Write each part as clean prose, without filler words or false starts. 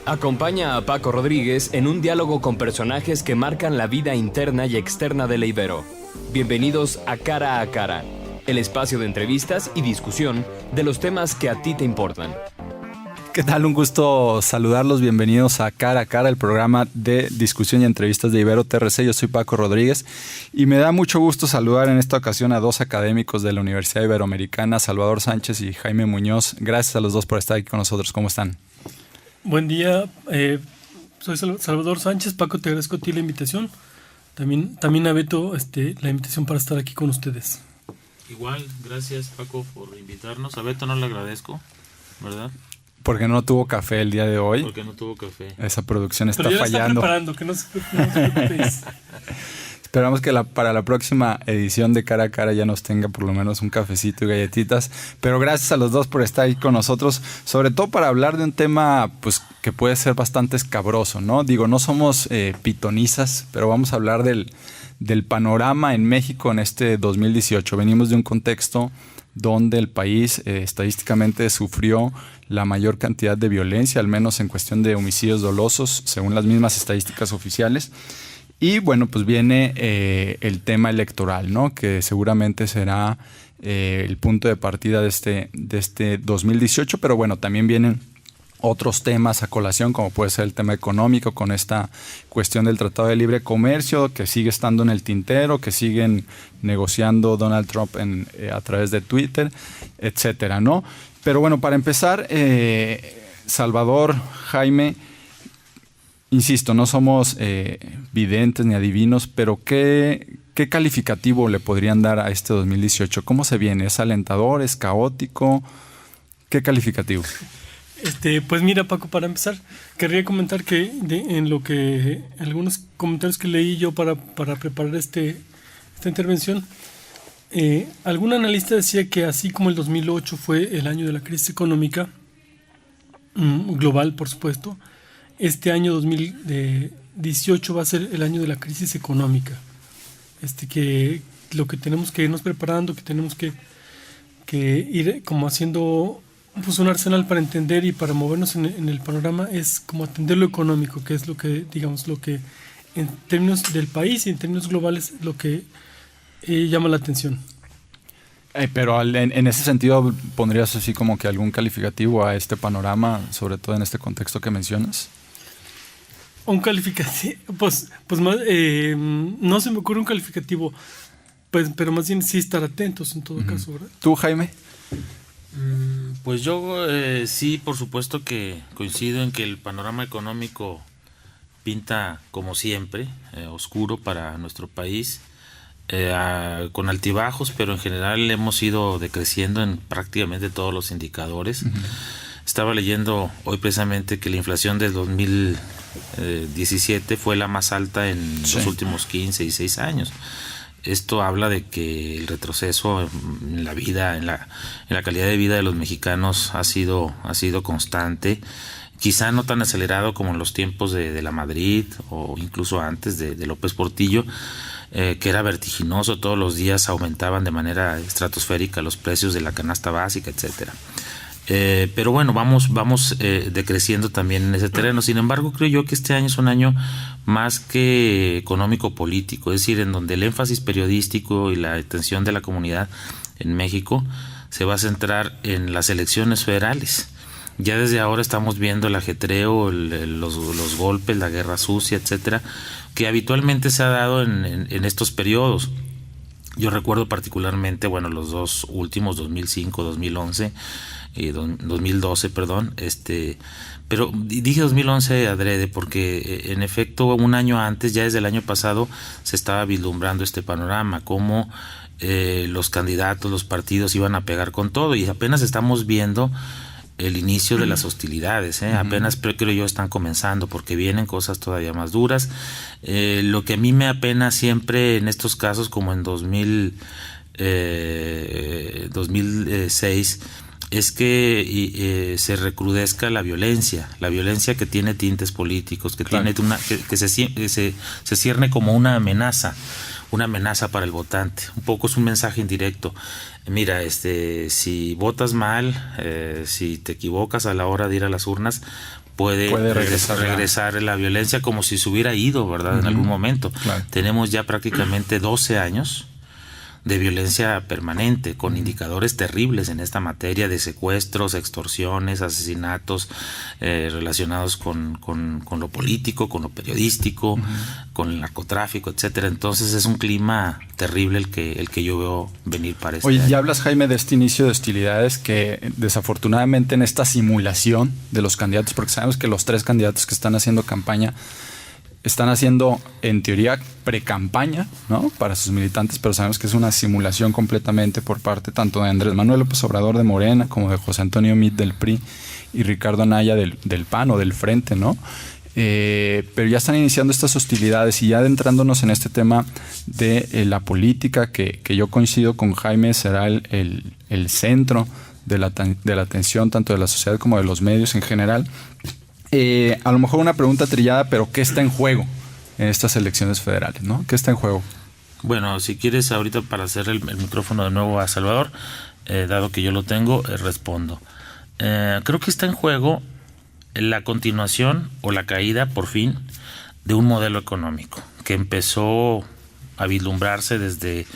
Acompaña a Paco Rodríguez en un diálogo con personajes que marcan la vida interna y externa de la Ibero. Bienvenidos a Cara, el espacio de entrevistas y discusión de los temas que a ti te importan. ¿Qué tal? Un gusto saludarlos. Bienvenidos a Cara, el programa de discusión y entrevistas de Ibero TRC. Yo soy Paco Rodríguez y me da mucho gusto saludar en esta ocasión a dos académicos de la Universidad Iberoamericana, Salvador Sánchez y Jaime Muñoz. Gracias a los dos por estar aquí con nosotros. ¿Cómo están? Buen día. Soy Salvador Sánchez. Paco, te agradezco a ti la invitación. También a Beto la invitación para estar aquí con ustedes. Igual, gracias Paco por invitarnos. A Beto no le agradezco, ¿verdad? Porque no tuvo café el día de hoy. Porque no tuvo café. Esa producción está Pero ya fallando. Está preparando, que no se preocupéis. Esperamos que para la próxima edición de Cara a Cara ya nos tenga por lo menos un cafecito y galletitas. Pero gracias a los dos por estar ahí con nosotros, sobre todo para hablar de un tema pues que puede ser bastante escabroso, ¿no? Digo, no somos pitonizas, pero vamos a hablar del panorama en México en este 2018. Venimos de un contexto donde el país estadísticamente sufrió la mayor cantidad de violencia, al menos en cuestión de homicidios dolosos, según las mismas estadísticas oficiales. Y bueno, pues viene el tema electoral, ¿no? Que seguramente será el punto de partida de este 2018, pero bueno, también vienen otros temas a colación, como puede ser el tema económico, con esta cuestión del Tratado de Libre Comercio, que sigue estando en el tintero, que siguen negociando Donald Trump a través de Twitter, etcétera, ¿no? Pero bueno, para empezar, Salvador, Jaime, insisto, no somos videntes ni adivinos, pero ¿qué calificativo le podrían dar a este 2018? ¿Cómo se viene? ¿Es alentador? ¿Es caótico? ¿Qué calificativo? Pues mira, Paco, para empezar, querría comentar que algunos comentarios que leí yo para preparar esta intervención, algún analista decía que así como el 2008 fue el año de la crisis económica global, por supuesto, este año 2018 va a ser el año de la crisis económica. Que lo que tenemos que irnos preparando, que tenemos que ir como haciendo pues un arsenal para entender y para movernos en el panorama es como atender lo económico, que es lo que, digamos, lo que en términos del país y en términos globales lo que llama la atención. Pero en ese sentido, ¿pondrías así como que algún calificativo a este panorama, sobre todo en este contexto que mencionas? Un calificativo, pues más, no se me ocurre un calificativo, pues, pero más bien sí estar atentos en todo caso, ¿verdad? ¿Tú, Jaime? Pues yo sí, por supuesto que coincido en que el panorama económico pinta como siempre, oscuro para nuestro país, con altibajos, pero en general hemos ido decreciendo en prácticamente todos los indicadores. Estaba leyendo hoy precisamente que la inflación del 2017 fue la más alta en los últimos 15 y 16 años. Esto habla de que el retroceso en la vida, en la calidad de vida de los mexicanos ha sido constante, quizá no tan acelerado como en los tiempos de la Madrid o incluso antes de López Portillo, que era vertiginoso, todos los días aumentaban de manera estratosférica los precios de la canasta básica, etcétera. Pero bueno, vamos decreciendo también en ese terreno. Sin embargo, creo yo que este año es un año más que económico-político, es decir, en donde el énfasis periodístico y la atención de la comunidad en México se va a centrar en las elecciones federales. Ya desde ahora estamos viendo el ajetreo, los golpes, la guerra sucia, etcétera, que habitualmente se ha dado en estos periodos. Yo recuerdo particularmente, los dos últimos, 2005, 2011, 2012, perdón, pero dije 2011 adrede porque en efecto un año antes, ya desde el año pasado, se estaba vislumbrando este panorama, cómo los candidatos, los partidos iban a pegar con todo, y apenas estamos viendo el inicio de las hostilidades, apenas creo yo están comenzando, porque vienen cosas todavía más duras. Lo que a mí me apena siempre en estos casos, como en 2006, es que se recrudezca la violencia que tiene tintes políticos, que claro, tiene que se cierne como una amenaza una amenaza para el votante. Un poco es un mensaje indirecto. Mira, si votas mal, si te equivocas a la hora de ir a las urnas, puede regresar la violencia como si se hubiera ido, ¿verdad? En algún momento. Claro. Tenemos ya prácticamente 12 años de violencia permanente, con indicadores terribles en esta materia de secuestros, extorsiones, asesinatos relacionados con lo político, con lo periodístico, con el narcotráfico, etcétera. Entonces es un clima terrible el que yo veo venir para este año. Ya hablas, Jaime, de este inicio de hostilidades que desafortunadamente en esta simulación de los candidatos, porque sabemos que los 3 candidatos que están haciendo campaña están haciendo, en teoría, pre-campaña, ¿no?, para sus militantes, pero sabemos que es una simulación completamente por parte tanto de Andrés Manuel López Obrador de Morena, como de José Antonio Meade del PRI y Ricardo Anaya del PAN o del Frente, ¿no? Pero ya están iniciando estas hostilidades y ya adentrándonos en este tema de la política, que yo coincido con Jaime, será el centro de la atención tanto de la sociedad como de los medios en general. A lo mejor una pregunta trillada, pero ¿qué está en juego en estas elecciones federales, ¿no? ¿Qué está en juego? Bueno, si quieres ahorita para hacer el micrófono de nuevo a Salvador, dado que yo lo tengo, respondo. Creo que está en juego la continuación o la caída, por fin, de un modelo económico que empezó a vislumbrarse desde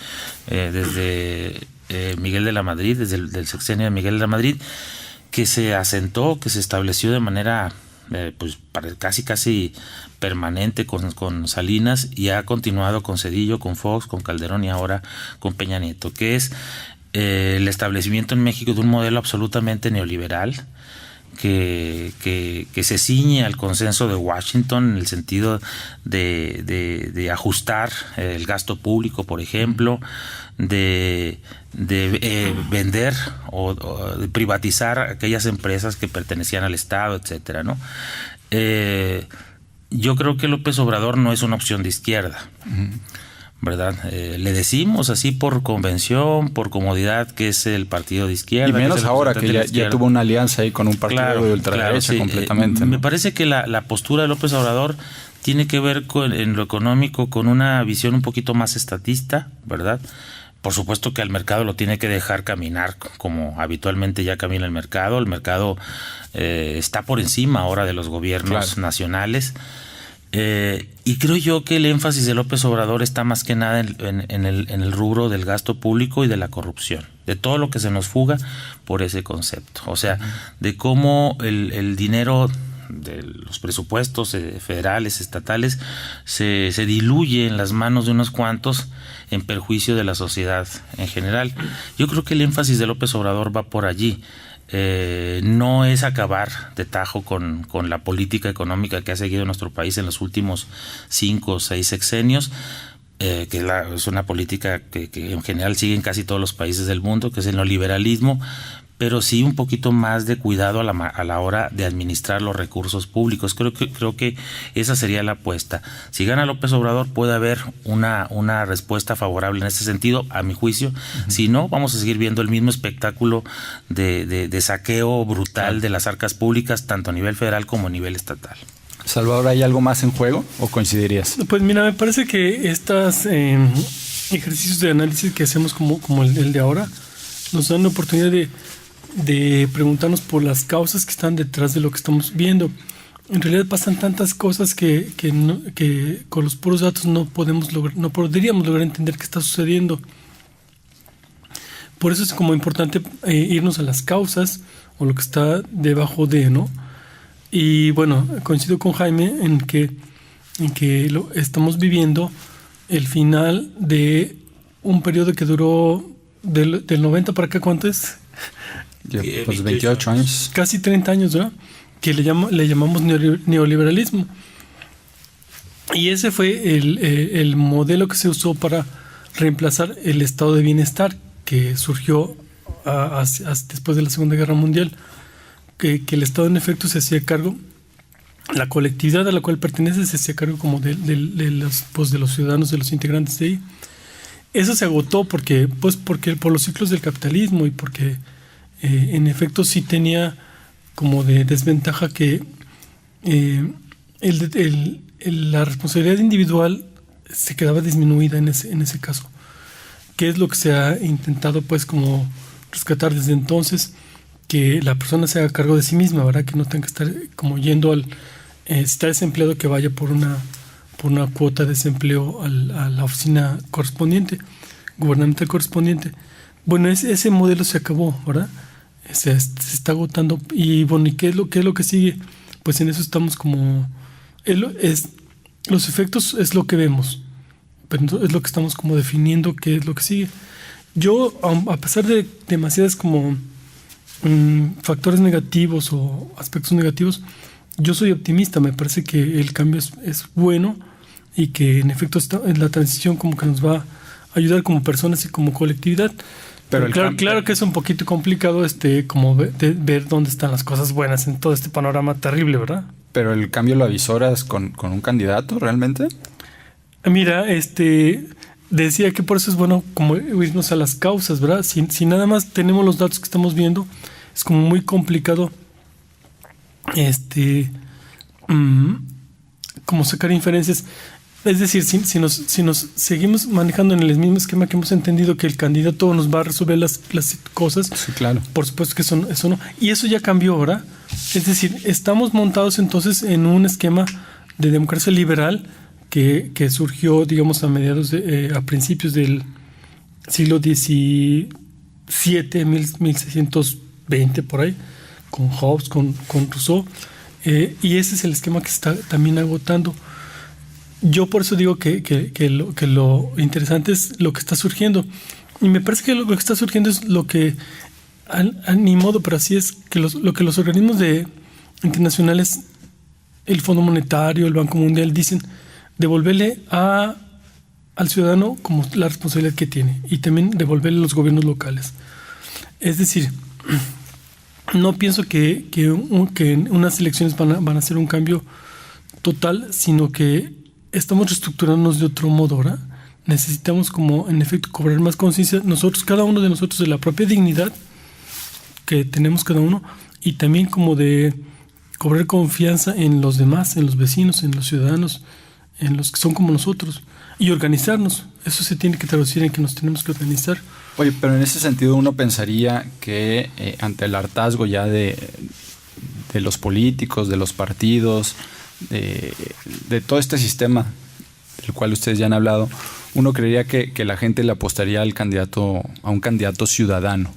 Miguel de la Madrid, desde el sexenio de Miguel de la Madrid, que se asentó, que se estableció de manera pues casi permanente con Salinas, y ha continuado con Zedillo, con Fox, con Calderón y ahora con Peña Nieto, que es el establecimiento en México de un modelo absolutamente neoliberal que se ciñe al consenso de Washington en el sentido de ajustar el gasto público, por ejemplo, de vender o de privatizar aquellas empresas que pertenecían al Estado, etcétera, ¿no? Yo creo que López Obrador no es una opción de izquierda, ¿verdad? Le decimos así por convención, por comodidad, que es el partido de izquierda. Y menos ahora que ya tuvo una alianza ahí con un partido de ultraderecha, sí, completamente, ¿no? Me parece que la postura de López Obrador tiene que ver en lo económico con una visión un poquito más estatista, ¿verdad? Por supuesto que al mercado lo tiene que dejar caminar como habitualmente ya camina el mercado. El mercado está por encima ahora de los gobiernos nacionales. Y creo yo que el énfasis de López Obrador está más que nada en el rubro del gasto público y de la corrupción, de todo lo que se nos fuga por ese concepto. O sea, de cómo el dinero de los presupuestos federales, estatales, se diluye en las manos de unos cuantos en perjuicio de la sociedad en general. Yo creo que el énfasis de López Obrador va por allí. No es acabar de tajo con la política económica que ha seguido nuestro país en los últimos 5 o 6 sexenios, que es una política que en general siguen casi todos los países del mundo, que es el neoliberalismo, pero sí un poquito más de cuidado a la hora de administrar los recursos públicos. Creo que esa sería la apuesta. Si gana López Obrador puede haber una respuesta favorable en este sentido, a mi juicio. Si no, vamos a seguir viendo el mismo espectáculo de saqueo brutal de las arcas públicas, tanto a nivel federal como a nivel estatal. Salvador, ¿hay algo más en juego o coincidirías? Pues mira, me parece que estos ejercicios de análisis que hacemos como el de ahora nos dan la oportunidad de preguntarnos por las causas que están detrás de lo que estamos viendo. En realidad pasan tantas cosas que con los puros datos no podríamos lograr entender qué está sucediendo. Por eso es como importante irnos a las causas o lo que está debajo de, ¿no? Y bueno, coincido con Jaime en que estamos viviendo el final de un periodo que duró del 90 para acá. ¿Cuánto es? Pues 28 años. Casi 30 años, ¿verdad? Que le llamamos neoliberalismo. Y ese fue el modelo que se usó para reemplazar el estado de bienestar que surgió después de la Segunda Guerra Mundial. Que el Estado en efecto se hacía cargo, la colectividad a la cual pertenece se hacía cargo como de los ciudadanos, de los integrantes de ahí. Eso se agotó porque por los ciclos del capitalismo y porque en efecto sí tenía como de desventaja que la responsabilidad individual se quedaba disminuida en ese caso. ¿Qué es lo que se ha intentado pues como rescatar desde entonces? Que la persona se haga cargo de sí misma, ¿verdad? Que no tenga que estar como yendo si está desempleado, que vaya por una cuota de desempleo a la oficina correspondiente, gubernamental correspondiente. Bueno, ese modelo se acabó, ¿verdad? Se está agotando. Y bueno, ¿y qué es lo que sigue? Pues en eso estamos como... los efectos es lo que vemos, pero es lo que estamos como definiendo qué es lo que sigue. Yo, a pesar de demasiadas como factores negativos o aspectos negativos, yo soy optimista. Me parece que el cambio es bueno y que en efecto en la transición como que nos va a ayudar como personas y como colectividad. Pero claro que es un poquito complicado como ver dónde están las cosas buenas en todo este panorama terrible, ¿verdad? Pero el cambio lo avisoras con un candidato, ¿realmente? Mira, decía que por eso es bueno como irnos a las causas, ¿verdad? Si nada más tenemos los datos que estamos viendo, es como muy complicado como sacar inferencias. Es decir, si nos seguimos manejando en el mismo esquema que hemos entendido que el candidato nos va a resolver las cosas, sí, claro. Por supuesto que eso no. Y eso ya cambió, ¿verdad? Es decir, estamos montados entonces en un esquema de democracia liberal que surgió, digamos, a principios del siglo XVII, 1620, por ahí, con Hobbes, con Rousseau. Y ese es el esquema que se está también agotando. Yo por eso digo que lo interesante es lo que está surgiendo. Y me parece que lo que está surgiendo es lo que, ni modo, pero así es, que lo que los organismos internacionales, el Fondo Monetario, el Banco Mundial, dicen, devolverle al ciudadano como la responsabilidad que tiene y también devolverle a los gobiernos locales. Es decir, no pienso que en unas elecciones van a hacer un cambio total, sino que estamos reestructurándonos de otro modo, ¿verdad? Necesitamos como en efecto cobrar más conciencia cada uno de nosotros, de la propia dignidad que tenemos cada uno, y también como de cobrar confianza en los demás, en los vecinos, en los ciudadanos, en los que son como nosotros, y organizarnos. Eso se tiene que traducir en que nos tenemos que organizar. Oye, pero en ese sentido uno pensaría que ante el hartazgo ya de los políticos, de los partidos, de todo este sistema del cual ustedes ya han hablado, uno creería que la gente le apostaría a un candidato ciudadano.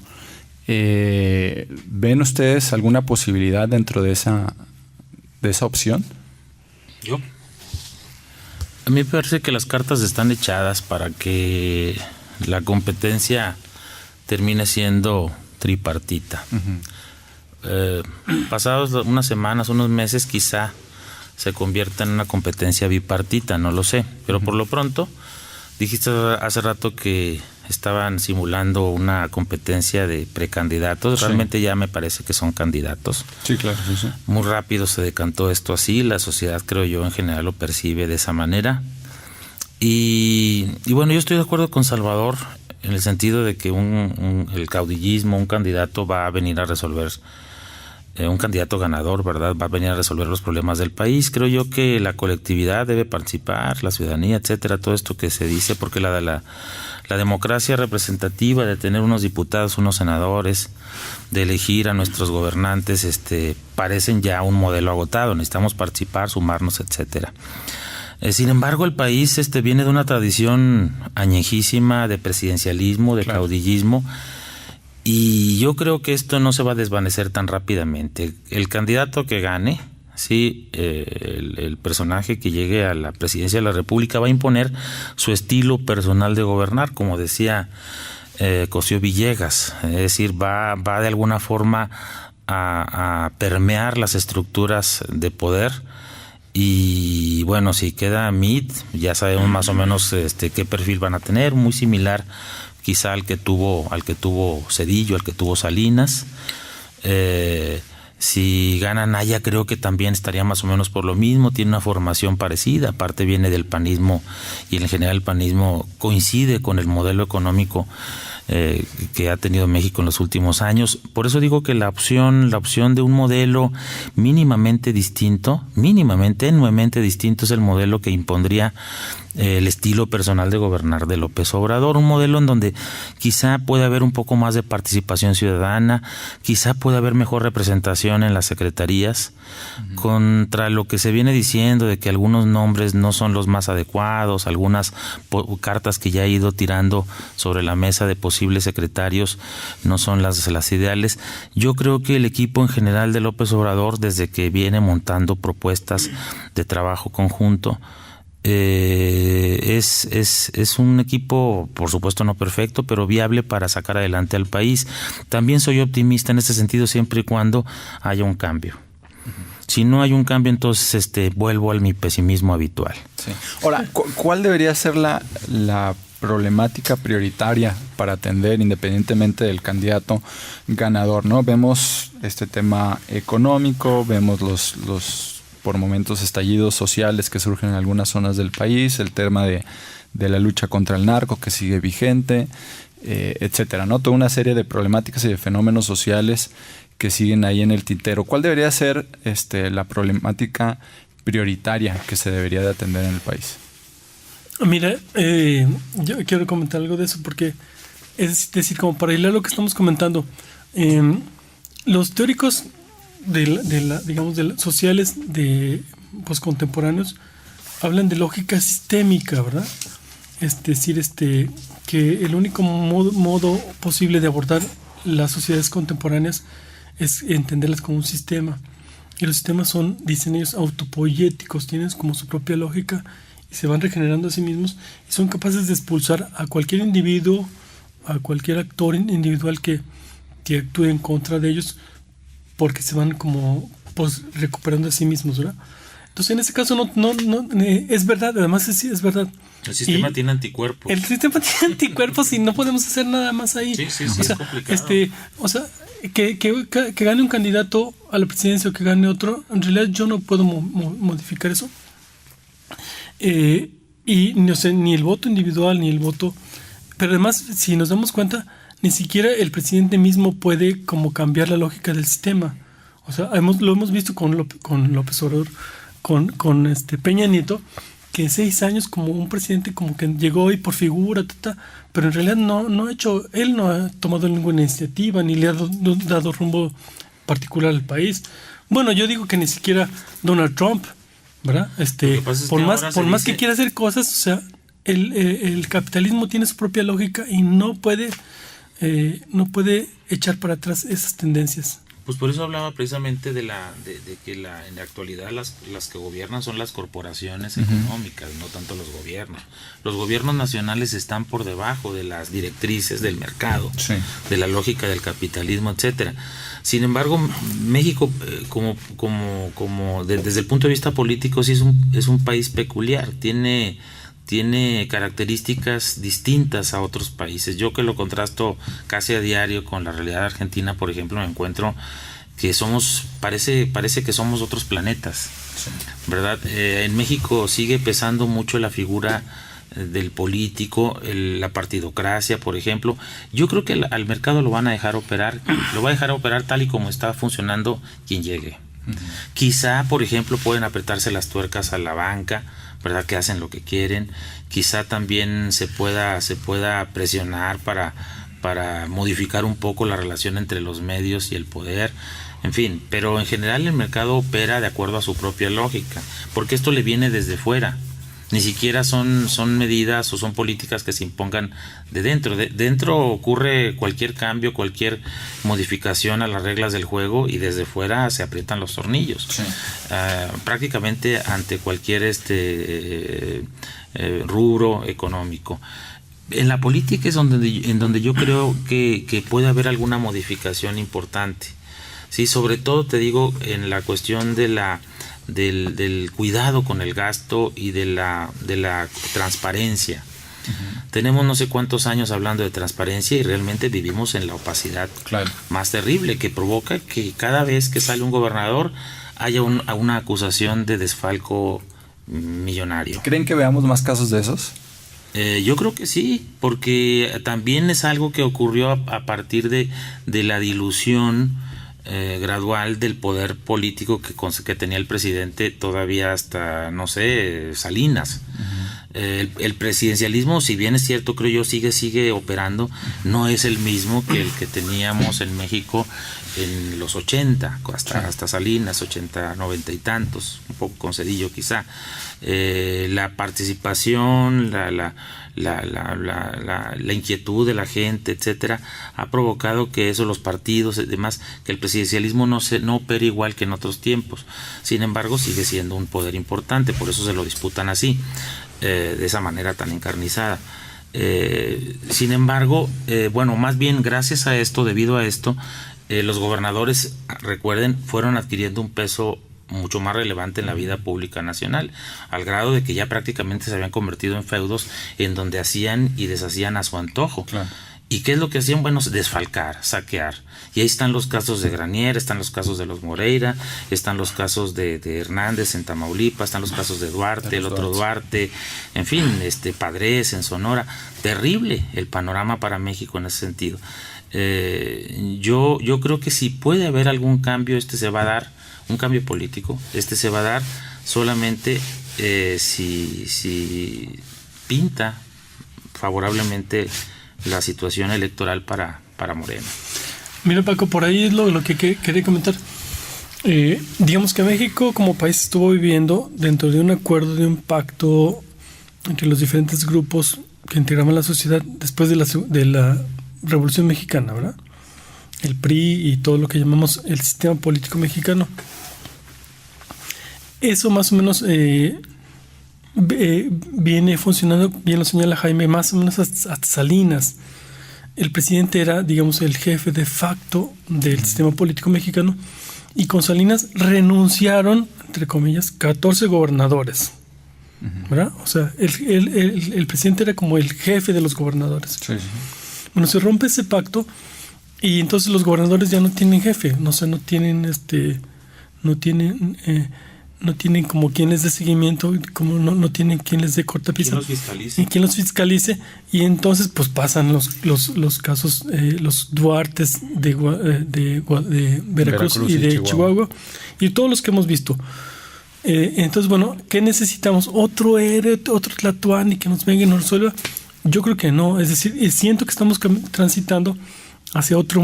¿Ven ustedes alguna posibilidad dentro de esa opción? A mí me parece que las cartas están echadas para que la competencia termine siendo tripartita. Pasados unas semanas, unos meses, quizá se convierta en una competencia bipartita, no lo sé. Pero por lo pronto, dijiste hace rato que estaban simulando una competencia de precandidatos. Realmente ya me parece que son candidatos. Sí, claro. Sí. Muy rápido se decantó esto así. La sociedad, creo yo, en general lo percibe de esa manera. Y bueno, yo estoy de acuerdo con Salvador en el sentido de que el caudillismo, un candidato va a venir a resolver, un candidato ganador, ¿verdad? Va a venir a resolver los problemas del país. Creo yo que la colectividad debe participar, la ciudadanía, etcétera, todo esto que se dice, porque la democracia representativa, de tener unos diputados, unos senadores, de elegir a nuestros gobernantes, parecen ya un modelo agotado. Necesitamos participar, sumarnos, etcétera. Sin embargo, el país viene de una tradición añejísima de presidencialismo, de caudillismo, y yo creo que esto no se va a desvanecer tan rápidamente. El candidato que gane, sí, el personaje que llegue a la presidencia de la República va a imponer su estilo personal de gobernar, como decía Cosío Villegas, es decir, va de alguna forma a permear las estructuras de poder. Y bueno, si queda Meade, ya sabemos más o menos qué perfil van a tener, muy similar quizá al que tuvo Zedillo, al que tuvo Salinas. Si gana Anaya, creo que también estaría más o menos por lo mismo, tiene una formación parecida, aparte viene del panismo, y en general el panismo coincide con el modelo económico que ha tenido México en los últimos años. Por eso digo que la opción de un modelo mínimamente distinto, tenuemente distinto, es el modelo que impondría el estilo personal de gobernar de López Obrador, un modelo en donde quizá puede haber un poco más de participación ciudadana, quizá puede haber mejor representación en las secretarías, contra lo que se viene diciendo de que algunos nombres no son los más adecuados, algunas cartas que ya he ido tirando sobre la mesa de posibles secretarios no son las ideales. Yo creo que el equipo en general de López Obrador, desde que viene montando propuestas de trabajo conjunto, es un equipo, por supuesto no perfecto, pero viable para sacar adelante al país. También soy optimista en ese sentido siempre y cuando haya un cambio. Si no hay un cambio, entonces vuelvo a mi pesimismo habitual. Sí. Ahora, ¿cuál debería ser la problemática prioritaria para atender independientemente del candidato ganador, ¿no? Vemos este tema económico, vemos los por momentos estallidos sociales que surgen en algunas zonas del país, el tema de la lucha contra el narco que sigue vigente, etcétera, ¿no? Toda una serie de problemáticas y de fenómenos sociales que siguen ahí en el tintero. ¿Cuál debería ser la problemática prioritaria que se debería de atender en el país? Mira, yo quiero comentar algo de eso porque es decir, como para hilar lo que estamos comentando, los teóricos sociales contemporáneos hablan de lógica sistémica, ¿verdad? Es decir, que el único modo posible de abordar las sociedades contemporáneas es entenderlas como un sistema. Y los sistemas dicen ellos, autopoieticos, tienen como su propia lógica y se van regenerando a sí mismos y son capaces de expulsar a cualquier individuo, a cualquier actor individual que actúe en contra de ellos, porque se van como recuperando a sí mismos, ¿verdad? Entonces en ese caso no es verdad, además es verdad. El sistema tiene anticuerpos. El sistema tiene anticuerpos y no podemos hacer nada más ahí. Sí, o sea, es complicado. Que gane un candidato a la presidencia o que gane otro, en realidad yo no puedo modificar eso. Y no sé, ni el voto individual ni el voto, pero además si nos damos cuenta, ni siquiera el presidente mismo puede como cambiar la lógica del sistema. O sea, lo hemos visto con López Obrador, con Peña Nieto, que en 6 años como un presidente como que llegó y por figura, pero en realidad él no ha tomado ninguna iniciativa ni le ha dado rumbo particular al país. Bueno, yo digo que ni siquiera Donald Trump, ¿verdad? Por más que quiera hacer cosas, o sea, el capitalismo tiene su propia lógica y no puede echar para atrás esas tendencias. Pues por eso hablaba precisamente de que en la actualidad las que gobiernan son las corporaciones económicas, no tanto los gobiernos. Los gobiernos nacionales están por debajo de las directrices del mercado, sí, de la lógica del capitalismo, etcétera. Sin embargo, México, desde el punto de vista político, sí es un país peculiar. Tiene características distintas a otros países. Yo que lo contrasto casi a diario con la realidad argentina, por ejemplo, me encuentro que parece que somos otros planetas, sí, ¿verdad? En México sigue pesando mucho la figura del político, la partidocracia, por ejemplo. Yo creo que al mercado lo van a dejar operar, tal y como está funcionando quien llegue. Quizá, por ejemplo, pueden apretarse las tuercas a la banca, ¿verdad? Que hacen lo que quieren. Quizá también se pueda presionar para modificar un poco la relación entre los medios y el poder. En fin, pero en general el mercado opera de acuerdo a su propia lógica, porque esto le viene desde fuera. Ni siquiera son medidas o son políticas que se impongan de dentro. Dentro ocurre cualquier cambio, cualquier modificación a las reglas del juego y desde fuera se aprietan los tornillos. Sí. Prácticamente ante cualquier rubro económico. En la política es en donde yo creo que puede haber alguna modificación importante. Sí, sobre todo te digo en la cuestión del cuidado con el gasto y de la transparencia. Tenemos no sé cuántos años hablando de transparencia y realmente vivimos en la opacidad, claro, más terrible, que provoca que cada vez que sale un gobernador haya una acusación de desfalco millonario. ¿Creen que veamos más casos de esos? Yo creo que sí, porque también es algo que ocurrió a partir de la dilución gradual del poder político que tenía el presidente todavía hasta, no sé, Salinas. El presidencialismo, si bien es cierto, creo yo, sigue operando, no es el mismo que el que teníamos en México en los 80, hasta Salinas, 80, 90 y tantos, un poco con Zedillo quizá. La participación, la inquietud de la gente, etcétera, ha provocado que eso, los partidos y demás, que el presidencialismo no opere igual que en otros tiempos. Sin embargo, sigue siendo un poder importante, por eso se lo disputan así, de esa manera tan encarnizada. Sin embargo, bueno, más bien gracias a esto, debido a esto, los gobernadores, recuerden, fueron adquiriendo un peso mucho más relevante en la vida pública nacional, al grado de que ya prácticamente se habían convertido en feudos en donde hacían y deshacían a su antojo. Claro. ¿Y qué es lo que hacían? Bueno, desfalcar, saquear. Y ahí están los casos de Granier, están los casos de los Moreira, están los casos de Hernández en Tamaulipas, están los casos de Duarte, el otro Duarte, en fin, Padres en Sonora. Terrible el panorama para México en ese sentido. Yo creo que si puede haber algún cambio, se va a dar, un cambio político, se va a dar solamente si pinta favorablemente la situación electoral para Morena. Mira, Paco, por ahí es lo que quería comentar. Digamos que México como país estuvo viviendo dentro de un acuerdo, de un pacto entre los diferentes grupos que integraban la sociedad después de la Revolución Mexicana, ¿verdad? El PRI y todo lo que llamamos el sistema político mexicano. Eso más o menos viene funcionando, bien lo señala Jaime, más o menos hasta Salinas. El presidente era, digamos, el jefe de facto del sistema político mexicano, y con Salinas renunciaron, entre comillas, 14 gobernadores, ¿verdad? O sea, el presidente era como el jefe de los gobernadores. Sí, sí. Bueno, se rompe ese pacto y entonces los gobernadores ya no tienen jefe, no tienen no tienen como quien les dé seguimiento, como no tienen quien les dé cortapisa y quien los fiscalice, y entonces pues pasan los casos, los Duartes de Veracruz y de Chihuahua y todos los que hemos visto. Entonces, bueno, ¿qué necesitamos? ¿Otro héroe, otro Tlatuani que nos venga y nos resuelva? Yo creo que no, es decir, siento que estamos transitando hacia otro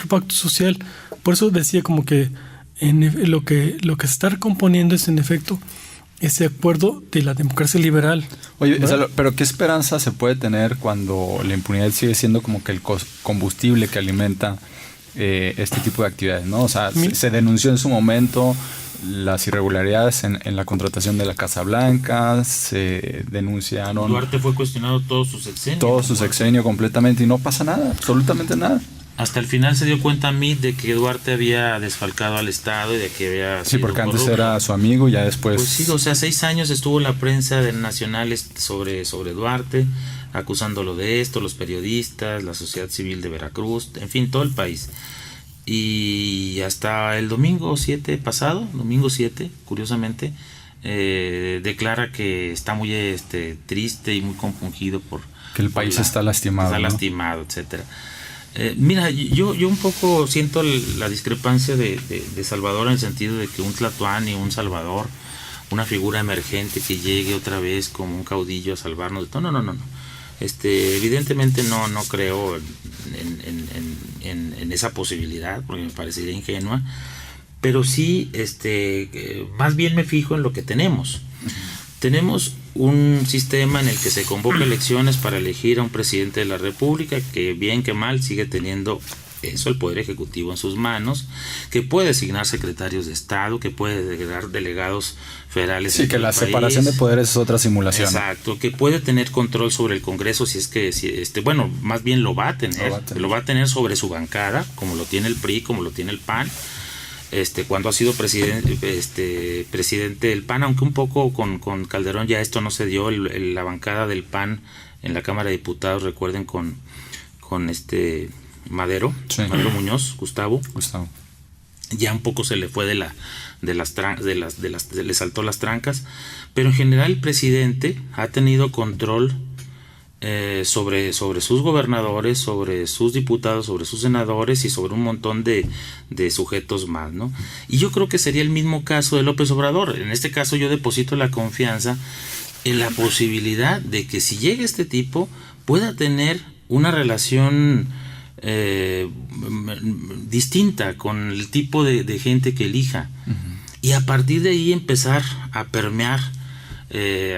pacto social. Por eso decía como que lo que se está recomponiendo es en efecto ese acuerdo de la democracia liberal. Oye, pero ¿qué esperanza se puede tener cuando la impunidad sigue siendo como que el combustible que alimenta este tipo de actividades, ¿no? O sea, se denunció en su momento las irregularidades en la contratación de la Casa Blanca, se denunciaron... Duarte fue cuestionado todo su sexenio. Todo su sexenio completamente, y no pasa nada, absolutamente nada. Hasta el final se dio cuenta de que Duarte había desfalcado al Estado y de que había sido porque corrupto. Antes era su amigo, ya después... Pues sí, o sea, 6 años estuvo la prensa nacional sobre Duarte, acusándolo de esto, los periodistas, la sociedad civil de Veracruz, en fin, todo el país. Y hasta el domingo 7 pasado, curiosamente, declara que está muy triste y muy compungido por... Que el país está lastimado. Está lastimado, etcétera. Mira, yo un poco siento la discrepancia de Salvador, en el sentido de que un Tlatuani, un Salvador, una figura emergente que llegue otra vez como un caudillo a salvarnos de todo. No. Evidentemente no creo en esa posibilidad, porque me parecería ingenua, pero sí, más bien me fijo en lo que tenemos. Tenemos un sistema en el que se convoca elecciones para elegir a un presidente de la República, que bien que mal sigue teniendo eso, el Poder Ejecutivo en sus manos, que puede designar secretarios de Estado, que puede designar delegados federales. Sí, que la separación de poderes es otra simulación. Exacto, que puede tener control sobre el Congreso, bueno, más bien lo va a tener sobre su bancada, como lo tiene el PRI, como lo tiene el PAN. Cuando ha sido presidente del PAN, aunque un poco con Calderón ya esto no se dio, la bancada del PAN en la Cámara de Diputados, recuerden, con Madero, sí. Madero Muñoz, Gustavo. ya un poco se le fue le saltó las trancas, pero en general el presidente ha tenido control sobre sus gobernadores, sobre sus diputados, sobre sus senadores y sobre un montón de sujetos más, ¿no? Y yo creo que sería el mismo caso de López Obrador. En este caso yo deposito la confianza en la posibilidad de que si llega este tipo pueda tener una relación distinta con el tipo de gente que elija, y a partir de ahí empezar a permear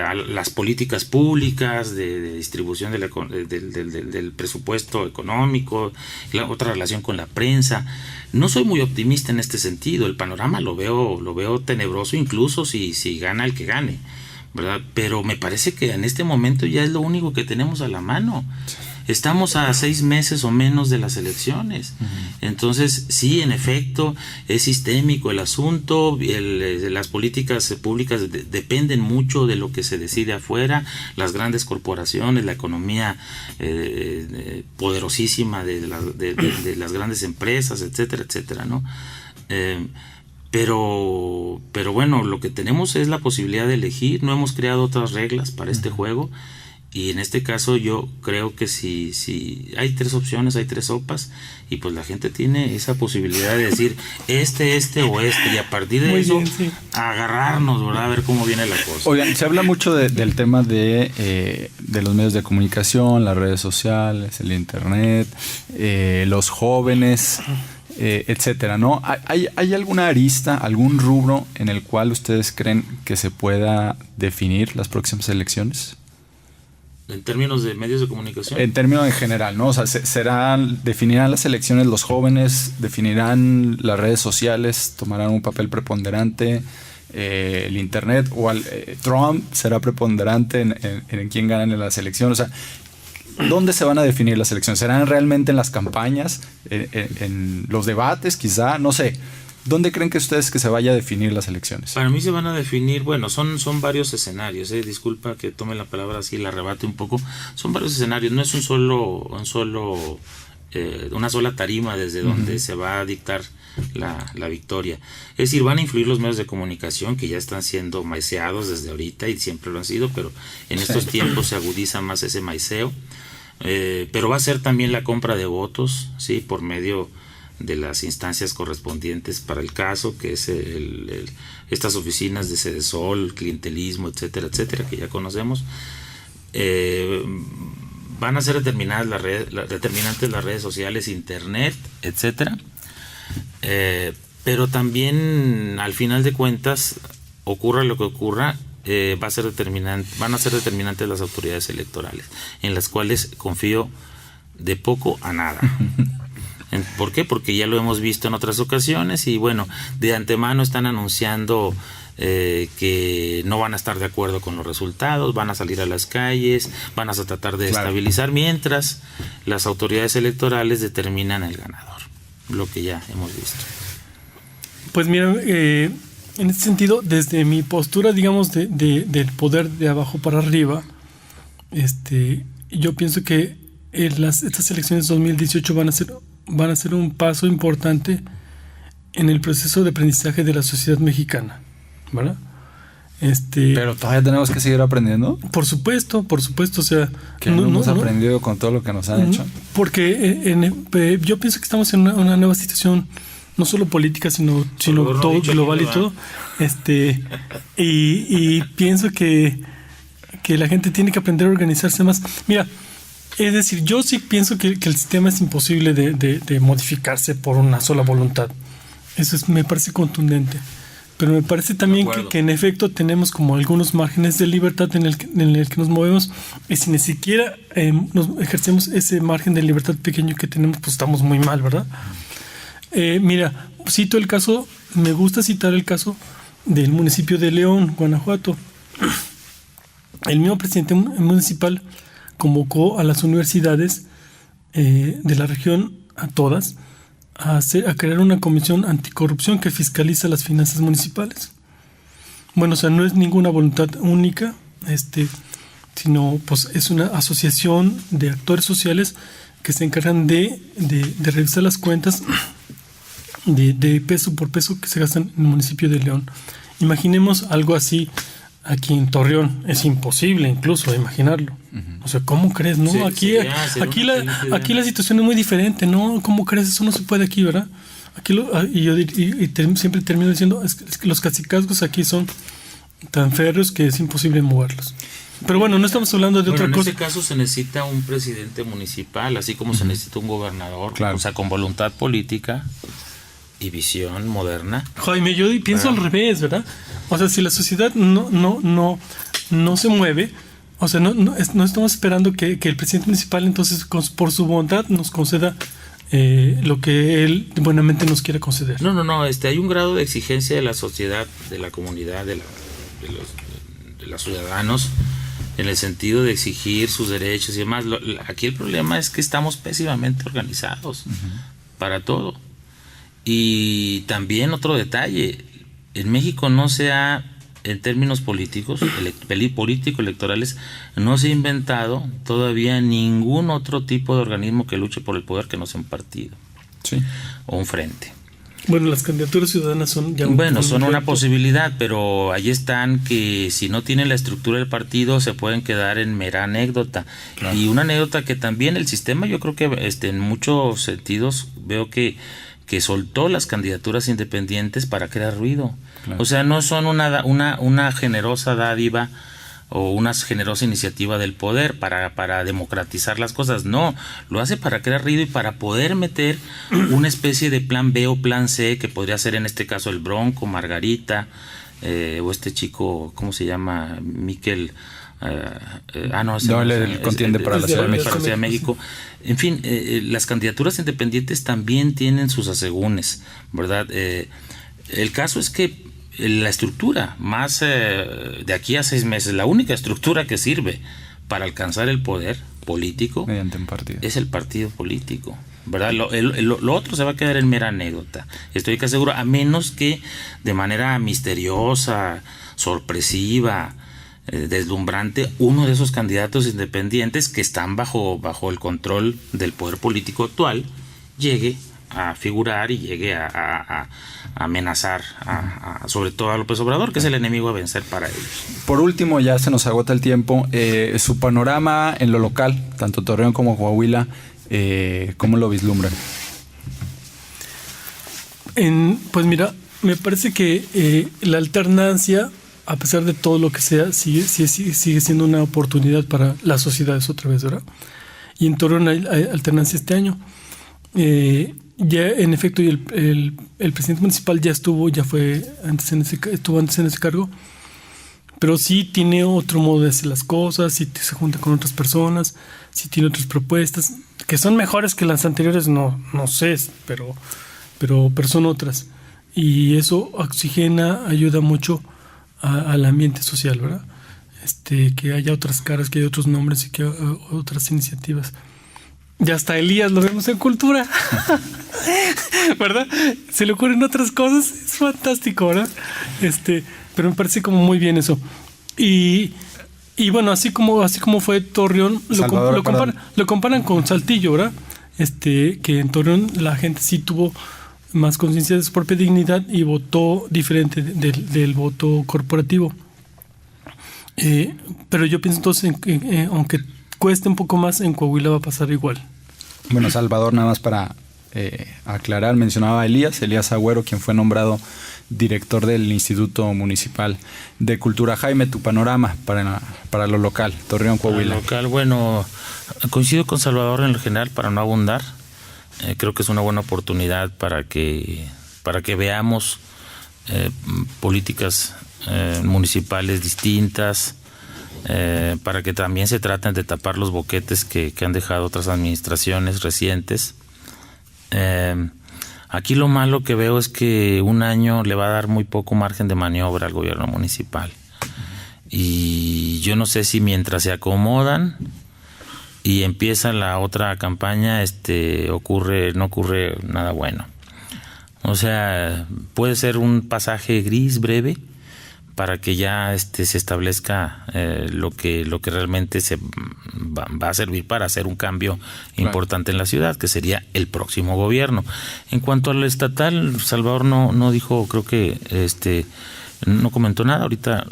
a las políticas públicas de distribución del presupuesto económico, la otra relación con la prensa. No soy muy optimista en este sentido. El panorama lo veo tenebroso, incluso si gana el que gane, ¿verdad? Pero me parece que en este momento ya es lo único que tenemos a la mano. Estamos a 6 meses o menos de las elecciones. Entonces, sí, en efecto, es sistémico el asunto. Las políticas públicas dependen mucho de lo que se decide afuera. Las grandes corporaciones, la economía poderosísima de las grandes empresas, etcétera, etcétera, ¿no? Pero bueno, lo que tenemos es la posibilidad de elegir. No hemos creado otras reglas para este juego. Y en este caso yo creo que si hay 3 opciones, hay 3 sopas, y pues la gente tiene esa posibilidad de decir este o este, y a partir de eso agarrarnos, ¿verdad? A ver cómo viene la cosa. Oigan, se habla mucho del tema de los medios de comunicación, las redes sociales, el internet, los jóvenes, etcétera, ¿no? ¿Hay alguna arista, algún rubro en el cual ustedes creen que se pueda definir las próximas elecciones? ¿En términos de medios de comunicación? En términos en general, ¿no? O sea, definirán las elecciones los jóvenes, definirán las redes sociales, tomarán un papel preponderante, el internet, o Trump será preponderante en quién gana en las elecciones. O sea, ¿dónde se van a definir las elecciones? ¿Serán realmente en las campañas, en los debates, quizá? No sé. ¿Dónde creen que ustedes que se vaya a definir las elecciones? Para mí se van a definir, bueno, son varios escenarios, disculpa que tome la palabra así, la rebate un poco. Son varios escenarios, no es una sola tarima desde donde se va a dictar la victoria. Es decir, van a influir los medios de comunicación, que ya están siendo maiceados desde ahorita y siempre lo han sido, pero en estos tiempos se agudiza más ese maiceo. Pero va a ser también la compra de votos, ¿sí? Por medio de las instancias correspondientes para el caso, que es estas oficinas de Cedesol, clientelismo, etcétera, etcétera, que ya conocemos. Van a ser determinantes las redes sociales, internet, etcétera. Pero también, al final de cuentas, ocurra lo que ocurra, van a ser determinantes las autoridades electorales, en las cuales confío de poco a nada. ¿Por qué? Porque ya lo hemos visto en otras ocasiones, y bueno, de antemano están anunciando que no van a estar de acuerdo con los resultados, van a salir a las calles, van a tratar de estabilizar, mientras las autoridades electorales determinan el ganador, lo que ya hemos visto. Pues mira, en este sentido, desde mi postura, digamos, del poder de abajo para arriba, yo pienso que estas elecciones 2018 van a ser un paso importante en el proceso de aprendizaje de la sociedad mexicana, ¿verdad? Pero todavía tenemos que seguir aprendiendo. Por supuesto, o sea, que no hemos aprendido con todo lo que nos han hecho. Porque yo pienso que estamos en una nueva situación, no solo política, sino todo global y todo. Y pienso que la gente tiene que aprender a organizarse más. Mira, es decir, yo sí pienso que el sistema es imposible de modificarse por una sola voluntad. Eso me parece contundente. Pero me parece también que en efecto tenemos como algunos márgenes de libertad en el que nos movemos, y si ni siquiera nos ejercemos ese margen de libertad pequeño que tenemos, pues estamos muy mal, ¿verdad? Mira, me gusta citar el caso del municipio de León, Guanajuato. El mismo presidente municipal convocó a las universidades de la región, a todas, a crear una comisión anticorrupción que fiscaliza las finanzas municipales. Bueno, o sea, no es ninguna voluntad única, sino pues es una asociación de actores sociales que se encargan de revisar las cuentas de peso por peso que se gastan en el municipio de León. Imaginemos algo así aquí en Torreón. Es imposible incluso imaginarlo. O sea, ¿cómo crees? No, Sí, aquí la situación es muy diferente, ¿no? ¿Cómo crees? Eso no se puede aquí, ¿verdad? Aquí siempre termino diciendo es que los cacicazgos aquí son tan férreos que es imposible moverlos. Pero bueno, no estamos hablando de otra cosa. En este caso se necesita un presidente municipal, así como se necesita un gobernador, claro. O sea, con voluntad política y visión moderna. Jaime, yo pienso al revés, ¿verdad? O sea, si la sociedad no se mueve, o sea, no estamos esperando que el presidente municipal entonces por su bondad nos conceda lo que él buenamente nos quiere conceder. No, hay un grado de exigencia de la sociedad, de la comunidad, de los ciudadanos, en el sentido de exigir sus derechos y demás. Aquí el problema es que estamos pésimamente organizados para todo. Y también otro detalle, en México no se ha, en términos políticos, político-electorales, no se ha inventado todavía ningún otro tipo de organismo que luche por el poder que no sea un partido, sí, o un frente. Bueno, las candidaturas ciudadanas son ya son una posibilidad, pero ahí están que si no tienen la estructura del partido se pueden quedar en mera anécdota. Claro. Y una anécdota que también el sistema, yo creo que en muchos sentidos veo que soltó las candidaturas independientes para crear ruido. Claro. O sea, no son una generosa dádiva o una generosa iniciativa del poder para democratizar las cosas. No, lo hace para crear ruido y para poder meter una especie de plan B o plan C, que podría ser en este caso el Bronco, Margarita, o este chico, ¿cómo se llama? Miquel. El contiende para la Ciudad de México. En fin, las candidaturas independientes también tienen sus asegúnes, ¿verdad? El caso es que la estructura, más de aquí a 6 meses, la única estructura que sirve para alcanzar el poder político mediante un partido es el partido político, ¿verdad? Lo otro se va a quedar en mera anécdota, estoy casi seguro, a menos que de manera misteriosa, sorpresiva, deslumbrante, uno de esos candidatos independientes que están bajo el control del poder político actual llegue a figurar y llegue a amenazar sobre todo a López Obrador, que es el enemigo a vencer para ellos. Por último, ya se nos agota el tiempo, su panorama en lo local, tanto Torreón como Coahuila, ¿cómo lo vislumbran? Pues mira, me parece que la alternancia, a pesar de todo lo que sea, sigue siendo una oportunidad para las sociedades otra vez, ¿verdad? Y en Torreón hay alternancia este año. Ya en efecto el presidente municipal estuvo antes en ese cargo, pero sí tiene otro modo de hacer las cosas, sí se junta con otras personas, sí tiene otras propuestas que son mejores que las anteriores, no sé, pero son otras, y eso oxigena, ayuda mucho al ambiente social, ¿verdad? Que haya otras caras, que haya otros nombres y que haya otras iniciativas. Y hasta Elías lo vemos en cultura, ¿verdad? Se le ocurren otras cosas, es fantástico, ¿verdad? Pero me parece como muy bien eso. Y bueno, así como fue Torreón, lo comparan con Saltillo, ¿verdad? Que en Torreón la gente sí tuvo más conciencia de su propia dignidad y votó diferente del voto corporativo. Pero yo pienso entonces aunque cueste un poco más, en Coahuila va a pasar igual. Bueno, Salvador, nada más para aclarar, mencionaba a Elías Agüero, quien fue nombrado director del Instituto Municipal de Cultura. Jaime, tu panorama para lo local, Torreón, Coahuila. Lo local, bueno, coincido con Salvador en lo general, para no abundar. Creo que es una buena oportunidad para que veamos políticas municipales distintas, para que también se traten de tapar los boquetes que han dejado otras administraciones recientes. Aquí lo malo que veo es que un año le va a dar muy poco margen de maniobra al gobierno municipal. Y yo no sé si mientras se acomodan y empieza la otra campaña, no ocurre nada bueno. O sea, puede ser un pasaje gris breve, para que ya se establezca lo que realmente se va a servir para hacer un cambio importante en la ciudad, que sería el próximo gobierno. En cuanto al estatal, Salvador no dijo, creo que no comentó nada. Ahorita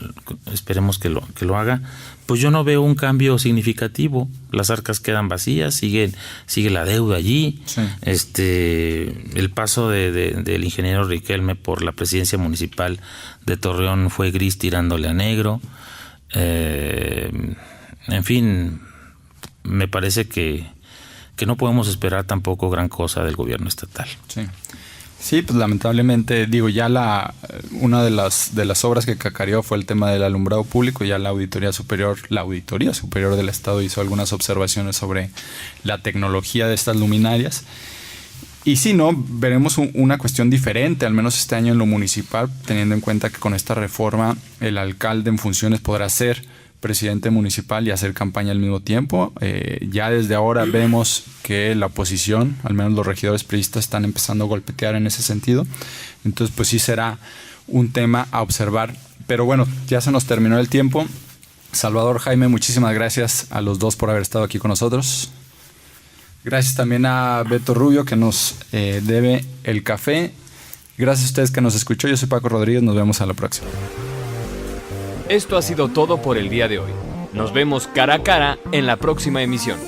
esperemos que lo haga. Pues yo no veo un cambio significativo. Las arcas quedan vacías, sigue la deuda allí. Sí. El paso del ingeniero Riquelme por la presidencia municipal de Torreón fue gris tirándole a negro. En fin, me parece que no podemos esperar tampoco gran cosa del gobierno estatal. Sí, pues lamentablemente, ya una de las obras que cacareó fue el tema del alumbrado público. Ya la Auditoría Superior del Estado hizo algunas observaciones sobre la tecnología de estas luminarias. Y sí, veremos una cuestión diferente, al menos este año en lo municipal, teniendo en cuenta que con esta reforma el alcalde en funciones podrá ser presidente municipal y hacer campaña al mismo tiempo. Ya desde ahora vemos que la oposición, al menos los regidores priistas, están empezando a golpetear en ese sentido. Entonces, pues sí será un tema a observar. Pero bueno, ya se nos terminó el tiempo. Salvador, Jaime, muchísimas gracias a los dos por haber estado aquí con nosotros. Gracias también a Beto Rubio, que nos debe el café. Gracias a ustedes que nos escuchó. Yo soy Paco Rodríguez. Nos vemos a la próxima. Esto ha sido todo por el día de hoy. Nos vemos cara a cara en la próxima emisión.